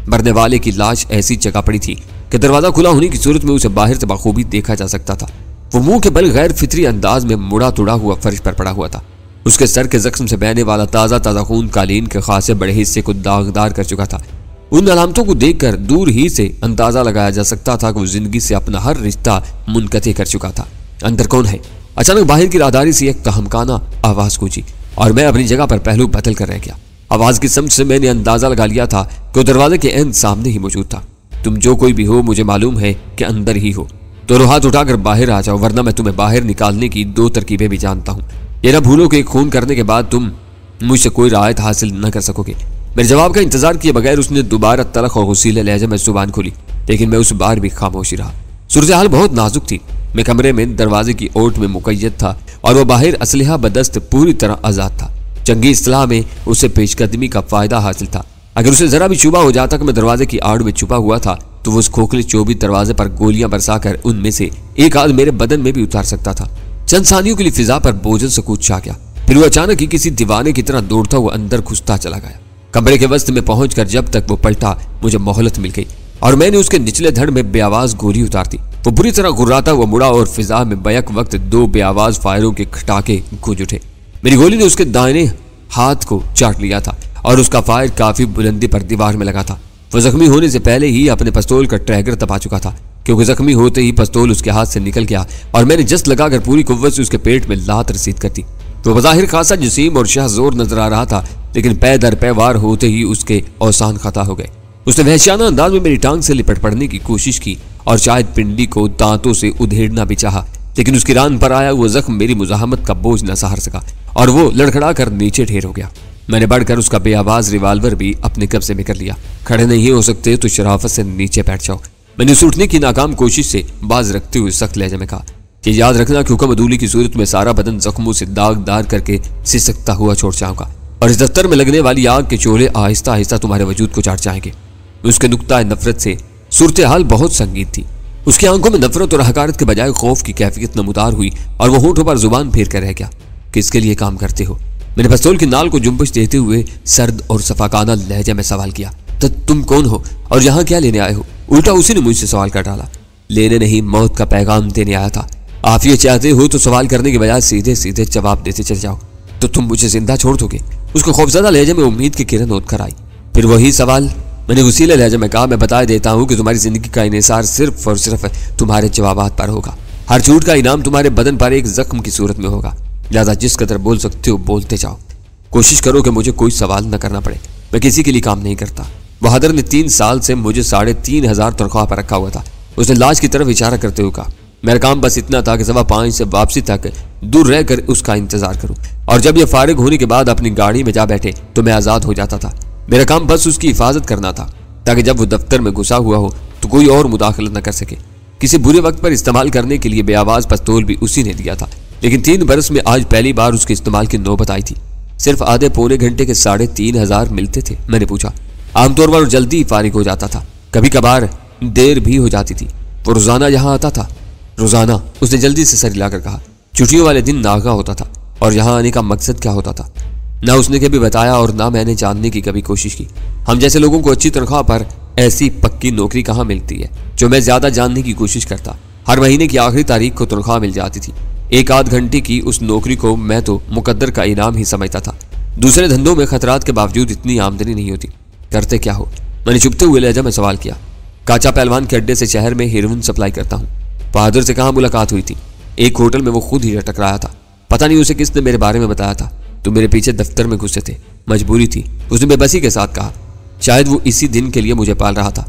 S1: मरने वाले की लाश ऐसी जगह पड़ी थी कि दरवाजा खुला होने की सूरत में उसे बाहर से बखूबी देखा जा सकता था। वो मुंह के बल गैर फितरी अंदाज में मुड़ा तुड़ा हुआ फर्श पर पड़ा हुआ था। उसके सर के जख्म से बहने वाला ताज़ा ताज़ा खून कालीन के खासे बड़े हिस्से को दागदार कर चुका था। उन अलामतों को देखकर दूर ही से अंदाजा लगाया जा सकता था कि वो जिंदगी से अपना हर रिश्ता मुनक़ते कर चुका था। अंदर कौन है? अचानक बाहर की राहदारी से एक तहमकाना आवाज गूंजी और मैं अपनी जगह पर पहलू बदल कर रह गया। आवाज की समझ से मैंने अंदाजा लगा लिया था कि वो दरवाजे के एंड सामने ही मौजूद था। तुम जो कोई भी हो, मुझे मालूम है कि अंदर ही हो, तो हाथ उठाकर बाहर आ जाओ, वरना मैं तुम्हें बाहर निकालने की 2 तरकीबें भी जानता हूँ। ये ना भूलो कि खून करने के बाद तुम मुझसे कोई राहत हासिल न कर सकोगे। मेरे जवाब का इंतजार किए बगैर उसने दोबारा तलख और गुस्सीले लहजे में जुबान खोली, लेकिन मैं उस बार भी खामोशी रहा। सूरत हाल बहुत नाजुक थी। मैं कमरे में दरवाजे की ओट में मुकैयद था और वह बाहर असलहा बदस्त पूरी तरह आजाद था। जंगी इस्लाह में उसे पेशकदमी का फायदा हासिल था। अगर उसे जरा भी शुबा हो जाता कि मैं दरवाजे की आड़ में छुपा हुआ था तो वो उस खोखले चौबी दरवाजे पर गोलियां बरसाकर उनमें से एक आध मेरे बदन में भी उतार सकता था। चंद सानियों के लिए फिजा पर बोझल सकूत छा गया। फिर वो अचानक ही किसी दीवाने की तरह दौड़ता हुआ अंदर घुसता चला गया। कमरे के वस्त में पहुंचकर जब तक वो पलटा मुझे मोहलत मिल गई। और मैंने उसके निचले धड़ में बेआवाज गोली उतार दी। वो बुरी तरह गुर्राता हुआ मुड़ा और फिजा में बैक वक्त 2 बेआवाज फायरों के खटाके गूंज उठे। मेरी गोली ने उसके दाहिने हाथ को चाट लिया था और उसका फायर काफी बुलंदी पर दीवार में लगा था। वो जख्मी होने से पहले ही अपने पिस्तौल का ट्रैगर दबा चुका था, क्योंकि जख्मी होते ही पिस्तौल उसके हाथ से निकल गया और मैंने जस्ट लगाकर पूरी कुव्वत से उसके पेट में लात रसीद कर दी। वो बज़ाहिर खासा जिसीम और शाहज़ोर नजर आ रहा था, लेकिन पै दर पै वार होते ही उसके औसान खता हो गए। उसने वहशियाना अंदाज में मेरी टांग से लिपट पड़ने की कोशिश की और शायद पिंडी को दांतों से उधेड़ना भी चाहा, लेकिन उसकी रान पर आया वो जख्म मेरी मुजाहमत का बोझ न सहार सका और वो लड़खड़ा कर नीचे ढेर हो गया। मैंने बढ़कर उसका बेआवाज रिवाल्वर भी अपने कब्जे में कर लिया। खड़े नहीं हो सकते तो शराफत से नीचे बैठ जाओ। मैंने उसे उठने की नाकाम कोशिश से बाज रखते हुए सख्त लहजे में कहा कि याद रखना कि हुक्म अदूली की सूरत में सारा बदन जख्मों से दागदार करके सिसकता हुआ छोड़ जाऊंगा और इस दफ्तर में लगने वाली आग के चोले आहिस्ता आहिस्ता तुम्हारे वजूद को चाट जाएंगे। उसके नुक्ता नफरत से सूरत हाल बहुत संगीन थी। उसकी आंखों में नफरत और हकारत के बजाय खौफ की कैफियत नमूदार हुई और वो होठों पर जुबान फेर कर रह गया। किसके लिए काम करते हो? मैंने पिस्तौल की नाल को जुम्बिश देते हुए सर्द और सफाकाना लहजे में सवाल किया। तो तुम कौन हो और यहाँ क्या लेने आए हो? उल्टा उसी ने मुझसे सवाल कर डाला। लेने नहीं, मौत का पैगाम देने आया था। आप ये चाहते हो तो सवाल करने के बजाय सीधे सीधे जवाब देते चले जाओ। तो तुम मुझे जिंदा छोड़ दोगे? उसको खौफजदा लहजे में उम्मीद की किरण उठ कर आई। फिर वही सवाल। मैंने उसीले लहजे में कहा, मैं बता देता हूँ कि तुम्हारी जिंदगी का इन्हिसार सिर्फ और सिर्फ तुम्हारे जवाबात पर होगा। हर झूठ का इनाम तुम्हारे बदन पर एक जख्म की सूरत में होगा। लिहाजा जिस कदर बोल सकते हो बोलते जाओ। कोशिश करो कि मुझे कोई सवाल न करना पड़े। मैं किसी के लिए काम नहीं करता। बहादुर ने 3 साल से मुझे 3,500 तनख्वाह पर रखा हुआ था। उसने लाश की तरफ इशारा करते हुए कहा, मेरा काम बस इतना था कि 5:15 से वापसी तक दूर रहकर उसका इंतजार करूं और जब यह फारिग होने के बाद अपनी गाड़ी में जा बैठे तो मैं आजाद हो जाता था। मेरा काम बस उसकी हिफाजत करना था ताकि जब वो दफ्तर में घुसा हुआ हो तो कोई और मुदाखलत न कर सके। किसी बुरे वक्त पर इस्तेमाल करने के लिए बेआवाज पिस्तौल भी उसी ने दिया था, लेकिन 3 बरस में आज पहली बार उसके इस्तेमाल की नौबत आई थी। सिर्फ आधे पौने घंटे के 3,500 मिलते थे। मैंने पूछा। आमतौर पर जल्दी ही फारिग हो जाता था, कभी कभार देर भी हो जाती थी। वो रोजाना यहाँ आता था? रोजाना, उसने जल्दी से सर हिलाकर कहा। छुट्टियों वाले दिन नागा होता था और यहाँ आने का मकसद क्या होता था? ना उसने कभी बताया और ना मैंने जानने की कभी कोशिश की। हम जैसे लोगों को अच्छी तनख्वाह पर ऐसी पक्की नौकरी कहाँ मिलती है जो मैं ज्यादा जानने की कोशिश करता। हर महीने की आखिरी तारीख को तनख्वाह मिल जाती थी। 1 आध घंटे की उस नौकरी को मैं तो मुकद्दर का इनाम ही समझता था। दूसरे धंधों में खतरात के बावजूद इतनी आमदनी नहीं होती। करते क्या हो? मैंने चुपते हुए लहजा में सवाल किया। काचा पहलवान के अड्डे से शहर में हेरोइन सप्लाई करता हूँ। बहादुर से कहाँ मुलाकात हुई थी? एक होटल में वो खुद ही टकराया था। पता नहीं उसे किसने मेरे बारे में बताया था। तुम मेरे पीछे दफ्तर में घुसे थे, मजबूरी थी। उसने बेबसी के साथ कहा। शायद वो इसी दिन के लिए मुझे पाल रहा था।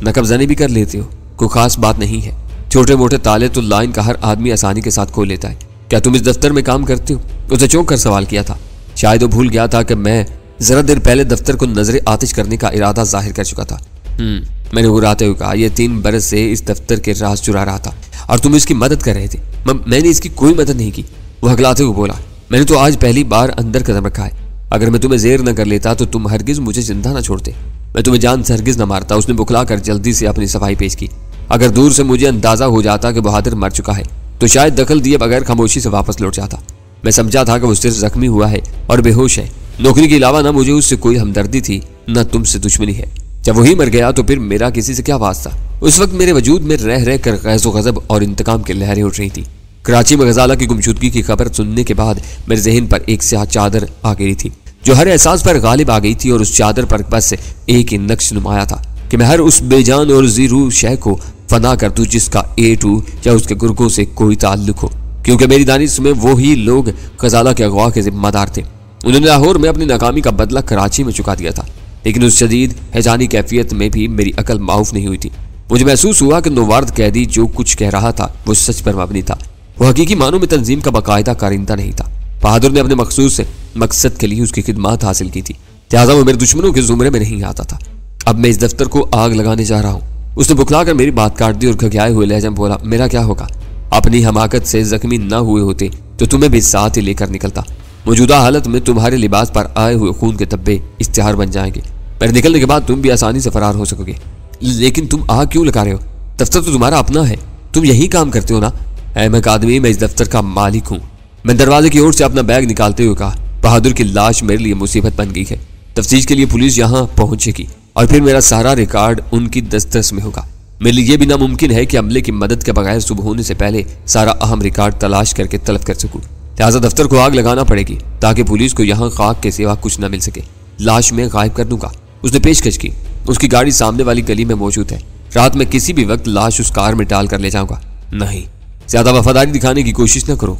S1: नकब ज़नी भी कर लेते हो, कोई खास बात नहीं है। छोटे मोटे ताले तो लाइन का हर आदमी आसानी के साथ खोल लेता है। क्या तुम इस दफ्तर में काम करते हो? उसे चौंक कर सवाल किया था। शायद वो भूल गया था कि मैं जरा देर पहले दफ्तर को नजर आतिश करने का इरादा जाहिर कर चुका था। मैंने घुराते हुए कहा, यह 3 बरस से इस दफ्तर के राज चुरा रहा था और तुम इसकी मदद कर रहे थे। मैंने इसकी कोई मदद नहीं की। वो हगलाते हुए बोला, मैंने तो आज पहली बार अंदर कदम रखा है। अगर मैं तुम्हें जेर न कर लेता तो तुम हरगिज मुझे जिंदा न छोड़ते। मैं तुम्हें जान से हरगिज न मारता। उसने बुखलाकर जल्दी से अपनी सफाई पेश की। अगर दूर से मुझे अंदाजा हो जाता कि बहादुर मर चुका है तो शायद दखल दिए बगैर खामोशी से वापस लौट जाता। मैं समझा था कि वो सिर्फ जख्मी हुआ है और बेहोश है। नौकरी के अलावा ना मुझे उससे कोई हमदर्दी थी न तुमसे दुश्मनी है। जब वही मर गया तो फिर मेरा किसी से क्या वास्ता? उस वक्त मेरे वजूद में रह रह कर गैज़ो गज़ब और इंतकाम की लहरें उठ रही थी। कराची में गजाला की गुमशुदगी की खबर सुनने के बाद मेरे जहन पर एक स्याह चादर आ गई थी जो हर एहसास पर गालिब आ गई थी और उस चादर पर बस एक ही नक्श नुमाया था कि मैं हर उस बेजान और ज़ीरू शय को फना कर दूं जिसका A2 या उसके गुर्गों से कोई ताल्लुक हो, क्योंकि मेरी दानिश में वो ही लोग गजाला के अगवा के जिम्मेदार थे। उन्होंने लाहौर में अपनी नाकामी का बदला कराची में चुका दिया था, लेकिन उस शदीद हैजानी कैफियत में भी मेरी अकल माऊफ नहीं हुई थी। मुझे महसूस हुआ कि नौवार्द कैदी जो कुछ कह रहा था वो सच पर मबनी था। वो हकीकी मानों में तंजीम का बाकायदा कारिंदा नहीं था। बहादुर ने अपने मखसूस मकसद के लिए उसकी खिदमत हासिल की थी, लिहाजा वो मेरे दुश्मनों के जुमरे में नहीं आता था। अब मैं इस दफ्तर को आग लगाने जा रहा हूँ। उसने बुखलाकर मेरी बात काट दी और घबराए हुए लहजे में बोला, मेरा क्या होगा? अपनी हमाकत से जख्मी न हुए होते तो तुम्हें भी साथ ही लेकर निकलता। मौजूदा हालत में तुम्हारे लिबास पर आए हुए खून के धब्बे इश्तिहार बन जाएंगे। मेरे निकलने के बाद तुम भी आसानी से फरार हो सकोगे। लेकिन तुम आग क्यों लगा रहे हो? दफ्तर तो तुम्हारा अपना है, तुम यही काम करते हो ना? अहमद आदमी, मैं इस दफ्तर का मालिक हूँ। मैं दरवाजे की ओर से अपना बैग निकालते हुए कहा, बहादुर की लाश मेरे लिए मुसीबत बन गई है। तफ्तीश के लिए पुलिस यहाँ पहुंचेगी और फिर मेरा सारा रिकॉर्ड उनकी दस्तरस में होगा। मेरे लिए यह भी नामुमकिन है कि अमले की मदद के बगैर सुबह होने से पहले सारा अहम रिकॉर्ड तलाश करके तलब कर सकूं। लिहाजा दफ्तर को आग लगाना पड़ेगी ताकि पुलिस को यहाँ खाक के सिवा कुछ न मिल सके। लाश में गायब कर दूंगा। उसने पेशकश की। उसकी गाड़ी सामने वाली गली में मौजूद है। रात में किसी भी वक्त लाश उस कार में डाल कर ले जाऊंगा। नहीं, ज्यादा वफादारी दिखाने की कोशिश न करो।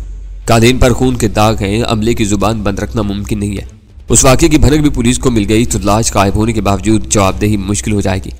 S1: कालीन पर खून के दाग हैं। अमले की जुबान बंद रखना मुमकिन नहीं है। उस वाकये की भनक भी पुलिस को मिल गई तो लाश गायब होने के बावजूद जवाबदेही मुश्किल हो जाएगी।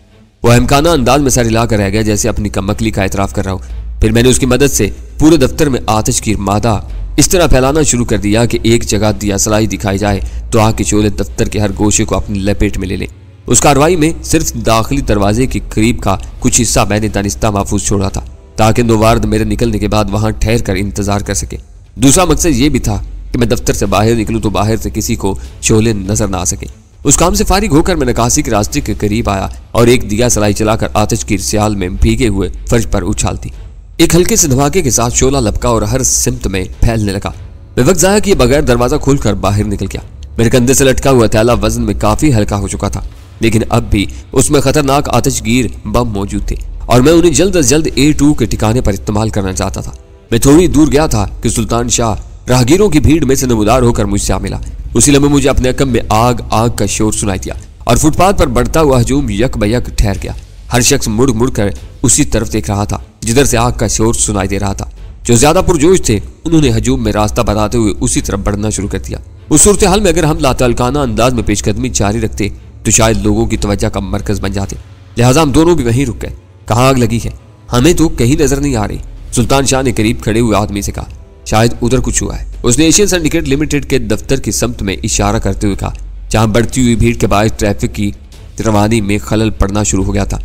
S1: वो अहमकाना अंदाज में सर हिलाकर रह गया जैसे अपनी कमकली का एतराफ कर रहा हूं। फिर मैंने उसकी मदद से पूरे दफ्तर में आतिशगीर मादा इस तरह फैलाना शुरू कर दिया कि एक जगह दिया सलाई दिखाई जाए तो आग के शोले दफ्तर के हर गोशे को अपनी लपेट में ले ले। उस कार्रवाई में सिर्फ दाखिली दरवाजे के करीब का कुछ हिस्सा मैंने दानिस्ता महफूज छोड़ा था ताकि नौवार्द मेरे निकलने के बाद वहां ठहर कर इंतजार कर सके। दूसरा मकसद ये भी था कि मैं दफ्तर से बाहर निकलूं तो बाहर से किसी को शोले नजर ना आ सके। उस काम से फारिग होकर मैं नकासी के रास्ते के करीब आया और एक दिया सलाई चलाकर आतिशगीर सियाल में भीगे हुए फर्श पर उछाल दी। एक हल्के से धमाके के साथ शोला लपका और हर सिमत में फैलने लगा। मैं वक्त जाया किए बगैर दरवाजा खोलकर बाहर निकल गया। मेरे कंधे से लटका हुआ थैला वजन में काफी हल्का हो चुका था, लेकिन अब भी उसमें खतरनाक आतिशगीर बम मौजूद थे और मैं उन्हें जल्द अज जल्द A2 के ठिकाने पर इस्तेमाल करना चाहता था। मैं थोड़ी दूर गया था कि सुल्तान शाह राहगीरों की भीड़ में से नमूदार होकर मुझसे आ मिला। उसी लम्हे मुझे अपने अकम में आग आग का शोर सुनाई दिया और फुटपाथ पर बढ़ता हुआ हजूम यक बयक ठहर गया। हर शख्स मुड़ मुड़ कर उसी तरफ देख रहा था जिधर से आग का शोर सुनाई दे रहा था। जो ज्यादा पुरजोश थे उन्होंने हजूम में रास्ता बताते हुए उसी तरफ बढ़ना शुरू कर दिया। उस सूरत हाल में अगर हम लातलकाना अंदाज में पेशकदमी जारी रखते तो शायद लोगों की तवज्जो का मरकज बन जाते। लिहाजा हम दोनों भी वहीं रुक गए। कहाँ आग लगी है? हमें तो कहीं नजर नहीं आ रही। सुल्तान शाह ने करीब खड़े हुए आदमी से कहा, शायद उधर कुछ हुआ है। उसने एशियन सिंडिकेट लिमिटेड के दफ्तर की समत में इशारा करते हुए कहा, जहां बढ़ती हुई भीड़ के बायस ट्रैफिक की रवानी में खलल पड़ना शुरू हो गया था।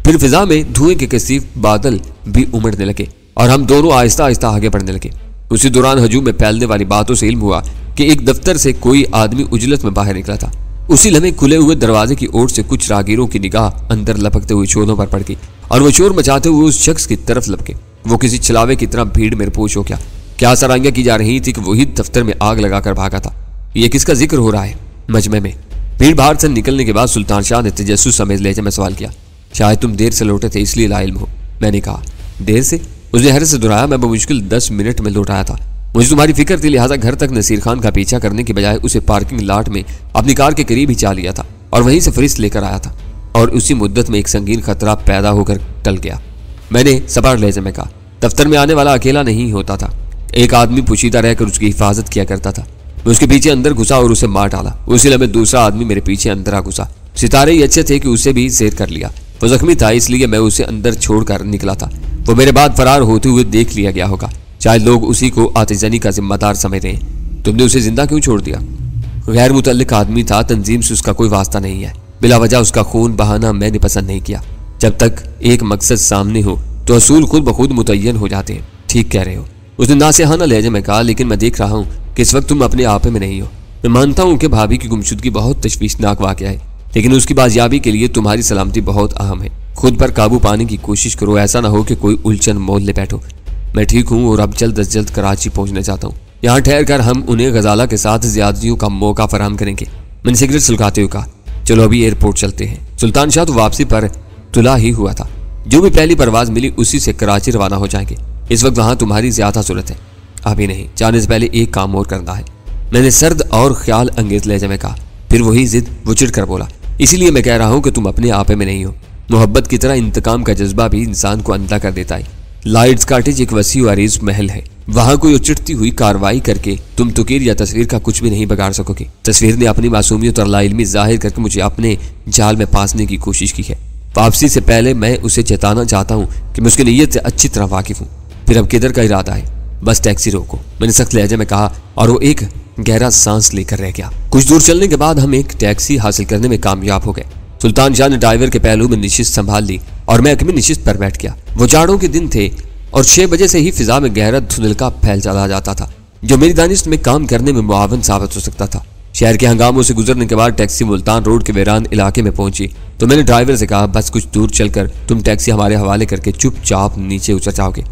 S1: फिर फिजा में धुएं के कसीफ बादल भी उमड़ने लगे और हम दोनों आहिस्ता आहिस्ता आगे बढ़ने लगे। उसी दौरान हजूम में फैलने वाली बातों से इल्म हुआ कि एक दफ्तर से कोई आदमी उजलत में बाहर निकला था। उसी लम्हे खुले हुए दरवाजे की ओर से कुछ राहगीरों की निगाह अंदर लपकते हुए शोरों पर पड़ गई और वो शोर मचाते हुए उस शख्स की तरफ लपके। वो किसी छलावे की तरह भीड़ में पोश हो गया। क्या सराहना की जा रही थी कि वही दफ्तर में आग लगाकर भागा था। ये किसका जिक्र हो रहा है? मजमे में भीड़ भाड़ से निकलने के बाद सुल्तान शाह ने तजस्सुस समेत लहजे में सवाल किया, शायद तुम देर से लौटे थे इसलिए लाइल्म हो। मैंने कहा, देर से? उसने हैरत से दोहराया, मैं बमुश्किल 10 मिनट में लौट आया था। मुझे तुम्हारी फिक्र थी, लिहाजा घर तक नसीर खान का पीछा करने के बजाय उसे पार्किंग लॉट में अपनी कार के करीब ही चा लिया था और वहीं से फरिश्त लेकर आया था और उसी मुद्दत में एक संगीन खतरा पैदा होकर टल गया। मैंने सपाट लहजे में कहा, दफ्तर में आने वाला अकेला नहीं होता था, एक आदमी पोशीदा रहकर उसकी हिफाजत किया करता था। मैं उसके पीछे अंदर घुसा और उसे मार डाला। उसी लम्हे दूसरा आदमी मेरे पीछे अंदर आ घुसा। सितारे ही अच्छे थे कि उसे भी सैर कर लिया। वो जख्मी था इसलिए मैं उसे अंदर छोड़कर निकला था। वो मेरे बाद फरार होते हुए देख लिया गया होगा। शायद लोग उसी को आतिशजनी का जिम्मेदार समझ रहे हैं। तुमने उसे जिंदा क्यों छोड़ दिया? गैर मुतल्लिक आदमी था, तंजीम से उसका कोई वास्ता नहीं है। बिला वजह उसका खून बहाना मैंने पसंद नहीं किया। जब तक एक मकसद सामने हो तो असूल खुद ब खुद मुतय्यन हो जाते हैं। ठीक कह रहे हो, उसने नासेहाना लहजे में कहा, लेकिन मैं देख रहा हूँ कि इस वक्त तुम अपने आपे में नहीं हो। मैं मानता हूँ कि भाभी की गुमशुदगी बहुत तशवीशनाक वाक़या है, लेकिन उसकी बाजियाबी के लिए तुम्हारी सलामती बहुत अहम है। खुद पर काबू पाने की कोशिश करो, ऐसा ना हो कि कोई उलझन मोल ले बैठो। मैं ठीक हूँ और अब जल्द अज जल्द कराची पहुंचना चाहता हूँ। यहाँ ठहर कर हम उन्हें गजाला के साथ ज्यादतियों का मौका फराहम करेंगे। मैंने सिगरेट सुलगाते हुए कहा, चलो अभी एयरपोर्ट चलते हैं। सुल्तान शाह तो वापसी पर तुला ही हुआ था। जो भी पहली परवाज मिली उसी से कराची रवाना हो जाएंगे। इस वक्त वहां तुम्हारी ज्यादा जरूरत है। अभी नहीं, जाने से पहले एक काम और करना है। मैंने सर्द और ख्याल अंगेज लहजे में कहा। फिर वही जिद वो चिढ़ कर बोला, इसीलिए मैं कह रहा हूँ कि तुम अपने आपे में नहीं हो। मोहब्बत की तरह इंतकाम का जज्बा भी इंसान को अंधा कर देता है। लाइट्स कॉटेज एक वसी व अरीज महल है। वहां कोई उचटती हुई कार्रवाई करके तुम तुकीर या तस्वीर का कुछ भी नहीं बिगाड़ सकोगे। तस्वीर ने अपनी मासूमियत और लाइल्मी जाहिर करके मुझे अपने जाल में फांसने की कोशिश की है। वापसी से पहले मैं उसे चेताना चाहता हूँ कि मैं उसकी नीयत से अच्छी तरह वाकिफ हूँ। फिर अब किधर का इरादा है? बस टैक्सी रोको, मैंने सख्त लहजे में कहा और वो एक गहरा सांस लेकर रह गया। कुछ दूर चलने के बाद हम एक टैक्सी हासिल करने में कामयाब हो गए। सुल्तान शाह ने ड्राइवर के पहलू में निशिस्त संभाल ली और मैं अकमी निशिस्त पर बैठ गया। वो जाड़ों के दिन थे और 6 बजे से ही फिजा में गहरा धुंधलका फैल चला जाता था, जो मेरी दानिश में काम करने में मुआवन साबित हो सकता था। शहर के हंगामों से गुजरने के बाद टैक्सी मुल्तान रोड के वीरान इलाके में पहुंची तो मैंने ड्राइवर से कहा, बस कुछ दूर चलकर तुम टैक्सी हमारे हवाले करके चुपचाप नीचे उतर जाओगे।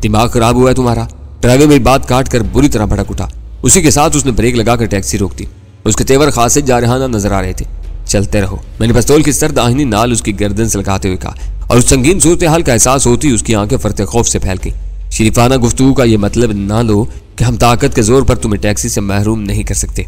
S1: दिमाग खराब हुआ है तुम्हारा? ड्राइवर मेरी बात काट कर बुरी तरह भड़क उठा। उसी के साथ उसने ब्रेक लगाकर टैक्सी रोक दी। उसके तेवर खासे जारहाना नजर आ रहे थे। चलते रहो। मैंने पिस्तौल की सर्द आहिनी नाल उसकी गर्दन से लगाते हुए कहा और उस संगीन सूरत हाल का एहसास होती उसकी आंखें फरते खौफ से फैल गई। शरीफाना गुफ्तगू का यह मतलब ना लो कि हम ताकत के जोर पर तुम्हें टैक्सी से महरूम नहीं कर सकते।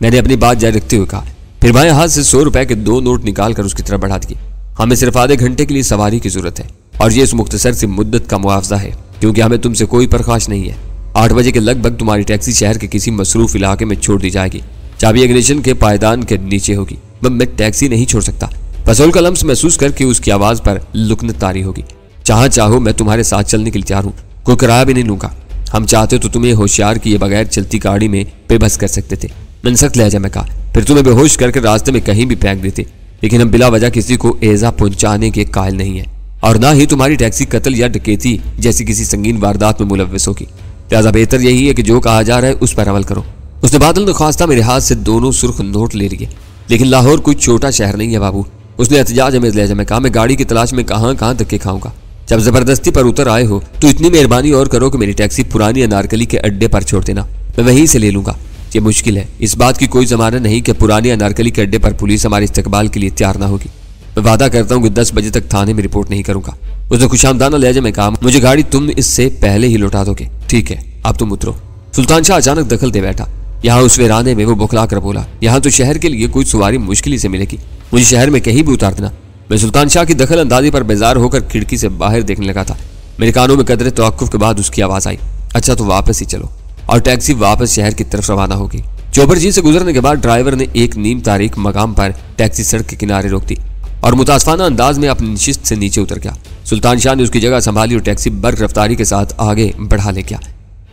S1: मैंने अपनी बात जारी रखते हुए कहा, फिर बाएं हाथ से 100 रुपए के 2 नोट निकालकर उसकी तरफ बढ़ा दिए। हमें सिर्फ आधे घंटे के लिए सवारी की जरूरत है और ये इस मुख्तसर सी मुद्दत का मुआवजा है, क्योंकि हमें तुमसे कोई परखाश नहीं है। 8 बजे के लगभग तुम्हारी टैक्सी शहर के किसी मसरूफ इलाके में छोड़ दी जाएगी। चाबी इग्निशन के पायदान के नीचे होगी। मैं टैक्सी नहीं छोड़ सकता। पिस्तौल का लम्स महसूस करके उसकी आवाज पर लुकनत तारी होगी। जहां चाहो मैं तुम्हारे साथ चलने के लिए तैयार हूँ, कोई किराया भी नहीं लूंगा। हम चाहते तो तुम्हें होशियार किए बगैर चलती गाड़ी में बेबस कर सकते थे। मैंने सख्त लहजा में कहा, फिर तुम्हें बेहोश करके रास्ते में कहीं भी फेंक देते, लेकिन हम बिला वजह किसी को एजा पहुंचाने के कायल नहीं है और ना ही तुम्हारी टैक्सी कत्ल या डकैती जैसी किसी संगीन वारदात में मुलव्वस होगी। लिहाजा बेहतर यही है कि जो कहा जा रहा है उस पर अमल करो। उसने बादल नख्वास्ता मेरे हाथ से 2 सुर्ख नोट ले लिए। लेकिन लाहौर कोई छोटा शहर नहीं है बाबू, उसने एहतजाज में लहजे में कहा। मैं गाड़ी की तलाश में कहां धक्के खाऊंगा। जब जबरदस्ती पर उतर आए हो तो इतनी मेहरबानी और करो कि मेरी टैक्सी पुरानी अनारकली के अड्डे पर छोड़ देना, मैं वहीं से ले लूंगा। ये मुश्किल है, इस बात की कोई जमानत नहीं कि पुरानी अनारकली के अड्डे पर पुलिस हमारे इस्तकबाल के लिए तैयार ना होगी। मैं वादा करता हूँ कि 10 बजे तक थाने में रिपोर्ट नहीं करूंगा। उसने खुशामदाना लहजे में कहा, मुझे गाड़ी तुम इससे पहले ही लौटा दोगे। ठीक है, अब तुम उतरो। सुल्तान शाह अचानक दखल दे बैठा। यहाँ उस वीराने में वो बौखला कर बोला, यहाँ तो शहर के लिए कोई सवारी मुश्किल ही से मिलेगी, मुझे शहर में कहीं भी उतार देना। मैं सुल्तान शाह की दखल अंदाजी पर बेजार होकर खिड़की से बाहर देखने लगा था। मेरे कानों में कदरे तवक्कुफ के बाद उसकी आवाज आई, अच्छा तो वापस ही चलो। और टैक्सी वापस शहर की तरफ रवाना होगी। चौबर जी से गुजरने के बाद ड्राइवर ने एक नीम तारीख मकाम पर टैक्सी सड़क के किनारे रोक दी और मुतासफाना अंदाज में अपनी नशिस्त से नीचे उतर गया। सुल्तान शाह ने उसकी जगह संभाली और टैक्सी बर्क रफ्तारी के साथ आगे बढ़ा ले गया।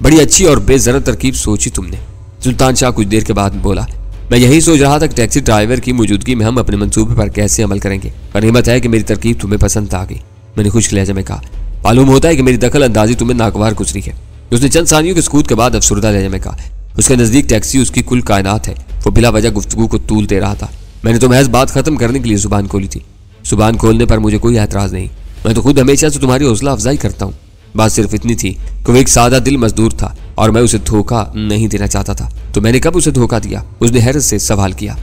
S1: बड़ी अच्छी और बेजरत तरकीब सोची तुमने, सुल्तान शाह कुछ देर के बाद बोला। मैं यही सोच रहा था कि टैक्सी ड्राइवर की मौजूदगी में हम अपने मंसूबे पर कैसे अमल करेंगे, पर हिम्मत है कि मेरी तरकीब तुम्हें पसंद आ गई। मैंने खुश लहजे में कहा, मालूम होता है कि मेरी दखल अंदाजी तुम्हें नागवार गुजरी है। उसने चंद सानियों के सकूत के बाद अफसुर्दा लहजे में कहा, उसके नजदीक टैक्सी उसकी कुल कायनात है। वो बिला वजह गुफ्तगू को तूल दे रहा था। मैंने तो महज बात खत्म करने के लिए जुबान खोली थी। जुबान खोलने पर मुझे कोई एतराज नहीं, मैं तो खुद हमेशा से तुम्हारी हौसला अफजाई करता हूँ। बात सिर्फ इतनी थी कि वो एक सादा दिल मजदूर था और मैं उसे धोखा नहीं देना चाहता था। तो मैंने कब उसे धोखा दिया? उसने हैरत से सवाल किया।